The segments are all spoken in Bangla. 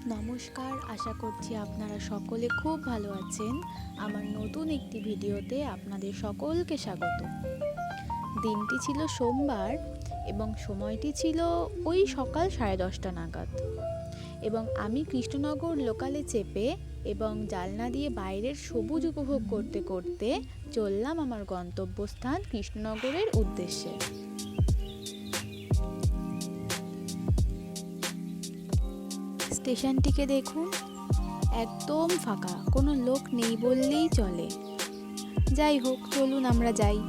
নমস্কার, আশা করছি আপনারা সকলে খুব ভালো আছেন। আমার নতুন একটি ভিডিওতে আপনাদের সকলকে স্বাগত। দিনটি ছিল সোমবার এবং সময়টি ছিল ওই সকাল 10:30 নাগাদ, এবং আমি কৃষ্ণনগর লোকালে চেপে এবং জানলা দিয়ে বাইরের সবুজ উপভোগ করতে করতে চললাম আমার গন্তব্যস্থান কৃষ্ণনগরের উদ্দেশ্যে। স্টেশনটিকে দেখুন, একদম ফাঁকা, কোনো লোক নেই বললেই চলে। যাই হোক, চলুন আমরা যাই।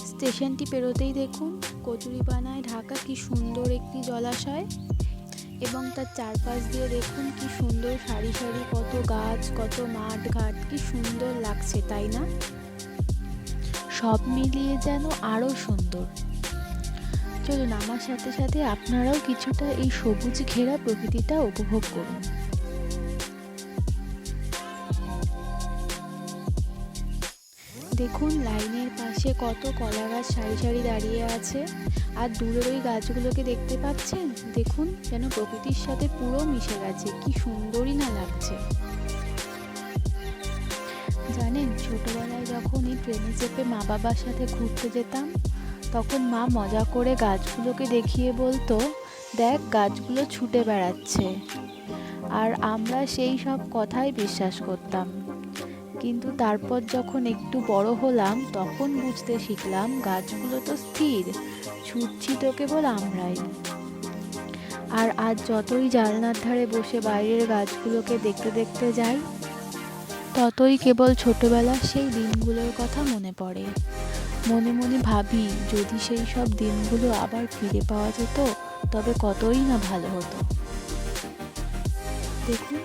স্টেশনটি পেরোতেই দেখুন কচুরিপানায় ঢাকা কি সুন্দর একটি জলাশয়, এবং তার চারপাশ দিয়ে দেখুন কি সুন্দর সারি সারি কত গাছ, কত মাঠ ঘাট, কি সুন্দর লাগছে তাই না? সব মিলিয়ে যেন আরও সুন্দর। চলুন আমার সাথে সাথে আপনারাও কিছুটা এই সবুজ ঘেরা প্রকৃতিটা উপভোগ করুন। দেখুন লাইনের পাশে কত কলা গাছ সারি সারি দাঁড়িয়ে আছে, আর দূরের ওই গাছগুলোকে দেখতে পাচ্ছেন? দেখুন যেন প্রকৃতির সাথে পুরো মিশে গেছে, কি সুন্দরই না লাগছে। জানেন, ছোটবেলায় যখন এই ট্রেনে চেপে মা বাবার সাথে ঘুরতে যেতাম, তখন মা মজা করে গাছগুলোকে দেখিয়ে বলতো, দেখ গাছগুলো ছুটে বেড়াচ্ছে, আর আমরা সেই সব কথাই বিশ্বাস করতাম। কিন্তু তারপর যখন একটু বড় হলাম, তখন বুঝতে শিখলাম গাছগুলো তো স্থির, ছুটছি তো কেবল আমরাই। আর আজ যতই জানলার ধারে বসে বাইরের গাছগুলোকে দেখতে দেখতে যাই, ততই কেবল ছোটবেলার সেই দিনগুলোর কথা মনে পড়ে। মনে মনে ভাবি, যদি সেই সব দিনগুলো আবার ফিরে পাওয়া যেত, তবে কতই না ভালো হতো। দেখুন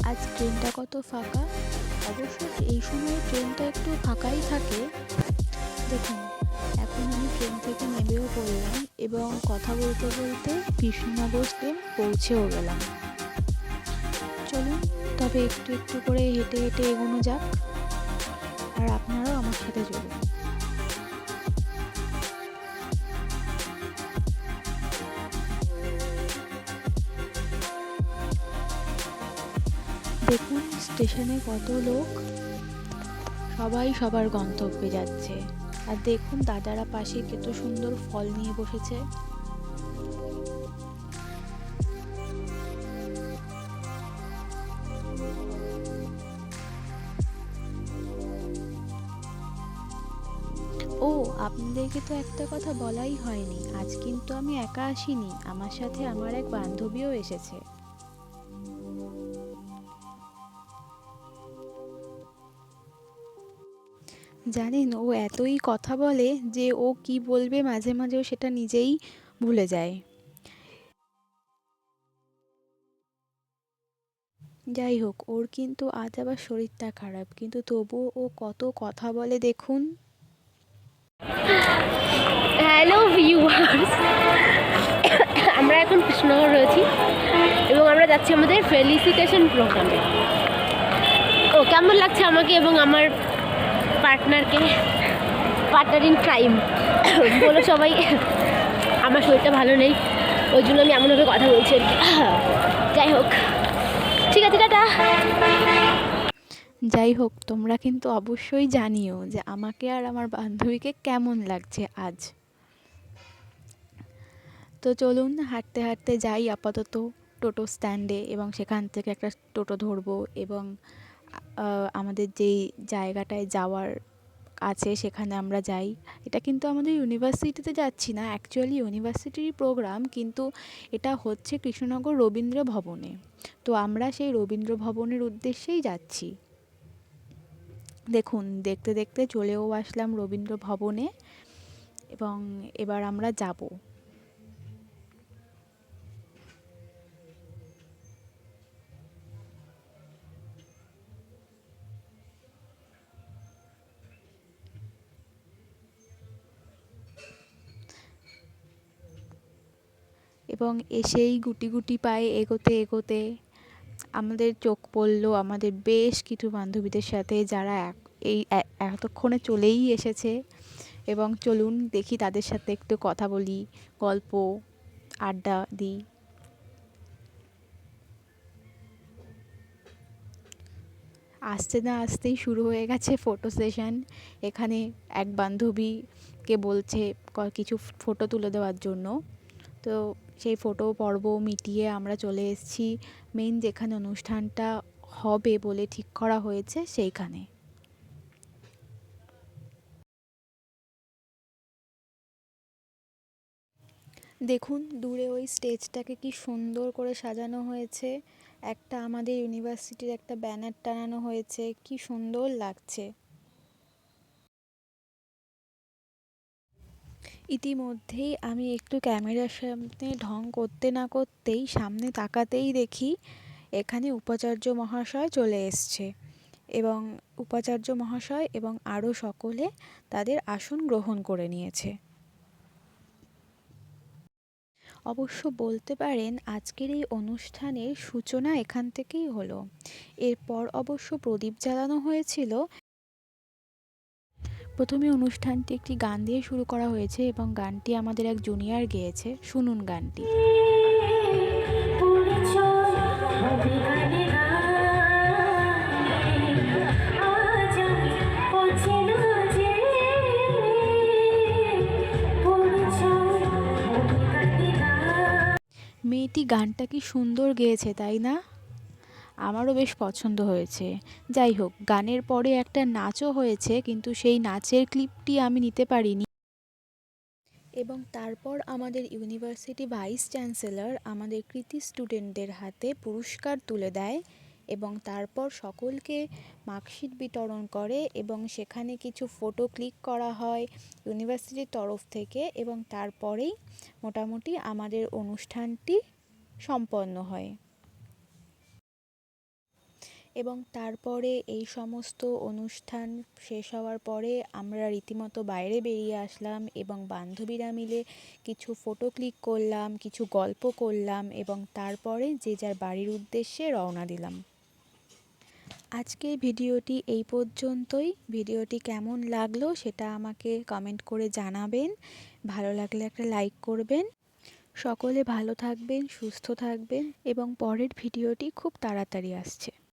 আজ ট্রেনটা কত ফাঁকা। অবশ্য এই সময় ট্রেনটা একটু ফাঁকাই থাকে। দেখুন এখন আমি ট্রেন থেকে নেমেও পড়লাম এবং কথা বলতে বলতে কৃষ্ণনগর স্টেশন পৌঁছেও গেলাম। চলুন তবে একটু একটু করে হেঁটে হেঁটে এগোনো যাক, আর আপনারাও আমার সাথে চলুন। দেখুন স্টেশনে কত লোক, সবাই সবার গন্তব্যে যাচ্ছে। আর দেখুন দাদারা পাশে কত সুন্দর ফল নিয়ে বসেছে। ও, আপনাদেরকে তো একটা কথা বলাই হয়নি, আজ কিন্তু আমি একা আসিনি, আমার সাথে আমার এক বান্ধবীও এসেছে। জানেন, ও এতই কথা বলে যে ও কি বলবে মাঝে মাঝেও সেটা নিজেই ভুলে যায়। যাই হোক, ওর কিন্তু আজ আবার শরীরটা খারাপ, কিন্তু তবুও ও কত কথা বলে দেখুন। হ্যালো ভিউয়ার্স, আমরা এখন কৃষ্ণনগর রয়েছি এবং আমরা যাচ্ছি আমাদের ফেলিসিটেশন প্রোগ্রামে। ও কেমন লাগছে আমাকে এবং আমার পার্টনার ইন ক্রাইম বলো সবাই। আমার শরীরটা ভালো নেই, ওই জন্য আমি এমনভাবে কথা বলছি আর কি। যাই হোক, ঠিক আছে, টাটা। যাই হোক, তোমরা কিন্তু অবশ্যই জানিও যে আমাকে আর আমার বান্ধবীকে কেমন লাগছে আজ। তো চলুন হাঁটতে হাঁটতে যাই আপাতত টোটো স্ট্যান্ডে, এবং সেখান থেকে একটা টোটো ধরবো এবং আমাদের যেই জায়গাটায় যাওয়ার আছে সেখানে আমরা যাই। এটা কিন্তু আমাদের ইউনিভার্সিটিতে যাচ্ছি না, অ্যাকচুয়ালি ইউনিভার্সিটির প্রোগ্রাম, কিন্তু এটা হচ্ছে কৃষ্ণনগর রবীন্দ্র ভবনে। তো আমরা সেই রবীন্দ্র ভবনের উদ্দেশ্যেই যাচ্ছি। দেখুন দেখতে দেখতে চলেও আসলাম রবীন্দ্র ভবনে, এবং এবার আমরা যাব। এবং এসেই গুটি গুটি পায়ে এগোতে এগোতে আমাদের চোখ পড়লো আমাদের বেশ কিছু বান্ধবীদের সাথে, যারা এই এতক্ষণে চলেই এসেছে। এবং চলুন দেখি তাদের সাথে একটু কথা বলি, গল্প আড্ডা দিই। আসতে না আসতেই শুরু হয়ে গেছে ফটো সেশন। এখানে এক বান্ধবীকে বলছে কিছু ফটো তুলে দেওয়ার জন্য। তো সেই ফটো পর্ব মিটিয়ে আমরা চলে এসেছি মেইন যেখানে অনুষ্ঠানটা হবে বলে ঠিক করা হয়েছে সেইখানে। দেখুন দূরে ওই স্টেজটাকে কি সুন্দর করে সাজানো হয়েছে। একটা আমাদের ইউনিভার্সিটির একটা ব্যানার টানানো হয়েছে, কি সুন্দর লাগছে। ইতিমধ্যেই আমি একটু ক্যামেরার সামনে ঢং করতে না করতেই সামনে তাকাতেই দেখি এখানে উপাচার্য মহাশয় চলে এসছে এবং উপাচার্য মহাশয় এবং আরও সকলে তাদের আসন গ্রহণ করে নিয়েছে। অবশ্য বলতে পারেন আজকের এই অনুষ্ঠানের সূচনা এখান থেকেই হলো। এরপর অবশ্য প্রদীপ জ্বালানো হয়েছিল। প্রথমে অনুষ্ঠানটি একটি গান দিয়ে শুরু করা হয়েছে এবং গানটি আমাদের এক জুনিয়র গেয়েছে, শুনুন গানটি। মেয়েটি গানটা কি সুন্দর গেয়েছে তাই না? আমারও বেশ পছন্দ হয়েছে। যাই হোক, গানের পরে একটা নাচও হয়েছে, কিন্তু সেই নাচের ক্লিপটি আমি নিতে পারিনি। এবং তারপর আমাদের ইউনিভার্সিটি ভাইস চ্যান্সেলর আমাদের কৃতী স্টুডেন্টদের হাতে পুরস্কার তুলে দেয় এবং তারপর সকলকে মার্কশিট বিতরণ করে এবং সেখানে কিছু ফটো ক্লিক করা হয় ইউনিভার্সিটির তরফ থেকে এবং তারপরেই মোটামুটি আমাদের অনুষ্ঠানটি সম্পন্ন হয়। এবং তারপরে এই সমস্ত অনুষ্ঠান শেষ হওয়ার পরে আমরা রীতিমতো বাইরে বেরিয়ে আসলাম এবং বান্ধবীরা মিলে কিছু ফটো ক্লিক করলাম, কিছু গল্প করলাম এবং তারপরে যে যার বাড়ির উদ্দেশ্যে রওনা দিলাম। আজকের ভিডিওটি এই পর্যন্তই। ভিডিওটি কেমন লাগলো সেটা আমাকে কমেন্ট করে জানাবেন। ভালো লাগলে একটা লাইক করবেন। সকলে ভালো থাকবেন, সুস্থ থাকবেন এবং পরের ভিডিওটি খুব তাড়াতাড়ি আসছে।